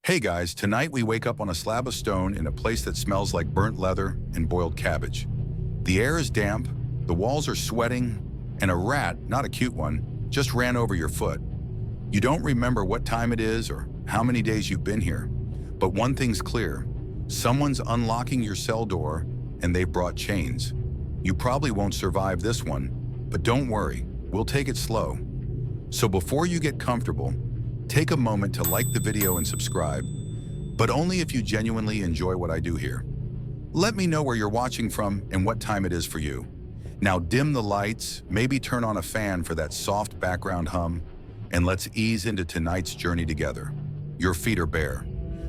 Hey guys, tonight we wake up on a slab of stone in a place that smells like burnt leather and boiled cabbage. The air is damp, the walls are sweating, and a rat, not a cute one, just ran over your foot. You don't remember what time it is or how many days you've been here, but one thing's clear. Someone's unlocking your cell door and they've brought chains. You probably won't survive this one, but don't worry, we'll take it slow. So before you get comfortable, take a moment to like the video and subscribe, but only if you genuinely enjoy what I do here. Let me know where you're watching from and what time it is for you. Now dim the lights, maybe turn on a fan for that soft background hum, and let's ease into tonight's journey together. Your feet are bare.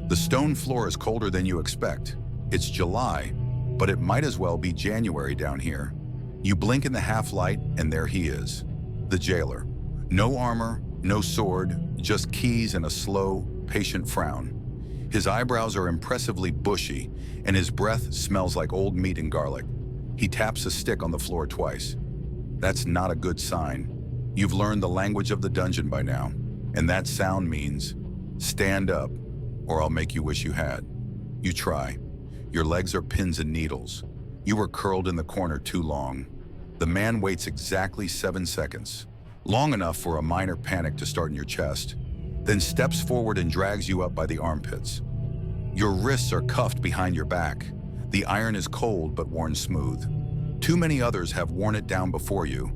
The stone floor is colder than you expect. It's July, but it might as well be January down here. You blink in the half-light and there he is, the jailer. No armor, no sword, just keys and a slow, patient frown. His eyebrows are impressively bushy, and his breath smells like old meat and garlic. He taps a stick on the floor twice. That's not a good sign. You've learned the language of the dungeon by now, and that sound means, stand up, or I'll make you wish you had. You try. Your legs are pins and needles. You were curled in the corner too long. The man waits exactly 7 seconds. Long enough for a minor panic to start in your chest, then steps forward and drags you up by the armpits. Your wrists are cuffed behind your back. The iron is cold but worn smooth. Too many others have worn it down before you.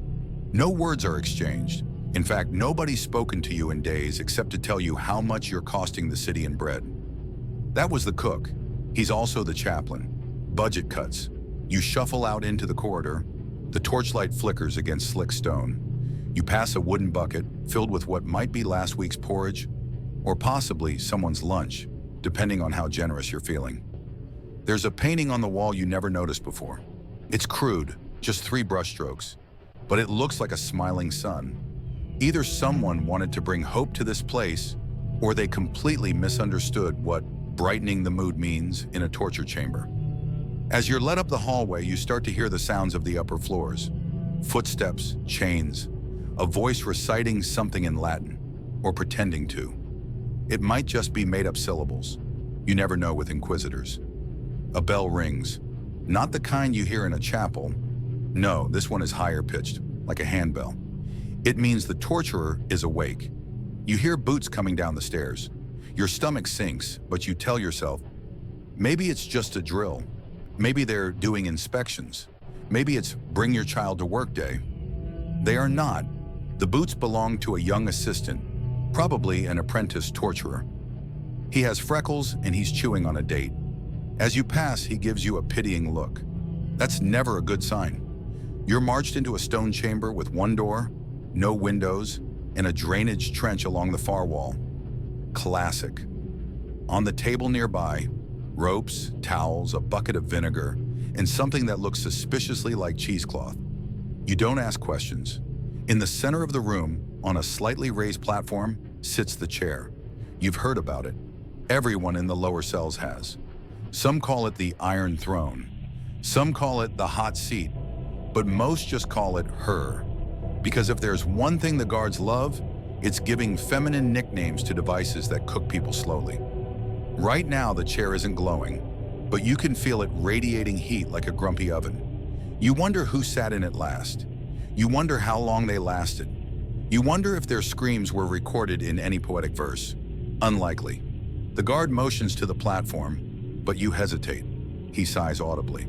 No words are exchanged. In fact, nobody's spoken to you in days except to tell you how much you're costing the city in bread. That was the cook. He's also the chaplain. Budget cuts. You shuffle out into the corridor. The torchlight flickers against slick stone. You pass a wooden bucket filled with what might be last week's porridge, or possibly someone's lunch, depending on how generous you're feeling. There's a painting on the wall you never noticed before. It's crude, just 3 brushstrokes, but it looks like a smiling sun. Either someone wanted to bring hope to this place, or they completely misunderstood what brightening the mood means in a torture chamber. As you're led up the hallway, you start to hear the sounds of the upper floors. Footsteps, chains, a voice reciting something in Latin, or pretending to. It might just be made-up syllables. You never know with inquisitors. A bell rings. Not the kind you hear in a chapel. No, this one is higher pitched, like a handbell. It means the torturer is awake. You hear boots coming down the stairs. Your stomach sinks, but you tell yourself, maybe it's just a drill. Maybe they're doing inspections. Maybe it's bring your child to work day. They are not. The boots belong to a young assistant, probably an apprentice torturer. He has freckles and he's chewing on a date. As you pass, he gives you a pitying look. That's never a good sign. You're marched into a stone chamber with 1 door, no windows, and a drainage trench along the far wall. Classic. On the table nearby, ropes, towels, a bucket of vinegar, and something that looks suspiciously like cheesecloth. You don't ask questions. In the center of the room, on a slightly raised platform, sits the chair. You've heard about it. Everyone in the lower cells has. Some call it the Iron Throne. Some call it the hot seat. But most just call it her. Because if there's one thing the guards love, it's giving feminine nicknames to devices that cook people slowly. Right now, the chair isn't glowing, but you can feel it radiating heat like a grumpy oven. You wonder who sat in it last. You wonder how long they lasted. You wonder if their screams were recorded in any poetic verse. Unlikely. The guard motions to the platform, but you hesitate. He sighs audibly.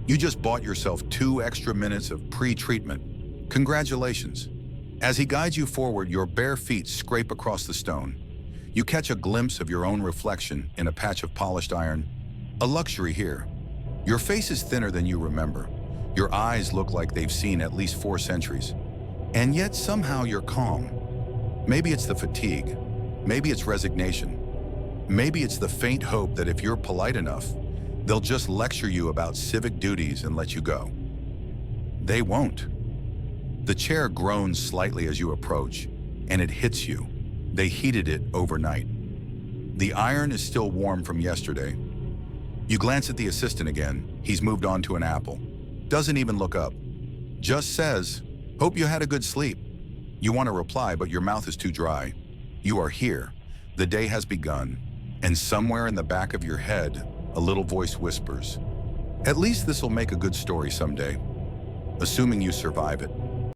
You just bought yourself 2 extra minutes of pre-treatment. Congratulations. As he guides you forward, your bare feet scrape across the stone. You catch a glimpse of your own reflection in a patch of polished iron. A luxury here. Your face is thinner than you remember. Your eyes look like they've seen at least 4 centuries. And yet somehow you're calm. Maybe it's the fatigue. Maybe it's resignation. Maybe it's the faint hope that if you're polite enough, they'll just lecture you about civic duties and let you go. They won't. The chair groans slightly as you approach, and it hits you. They heated it overnight. The iron is still warm from yesterday. You glance at the assistant again. He's moved on to an apple. Doesn't even look up. Just says, "Hope you had a good sleep." You want to reply, but your mouth is too dry. You are here. The day has begun, And somewhere in the back of your head, a little voice whispers, "At least this'll make a good story someday," assuming you survive it.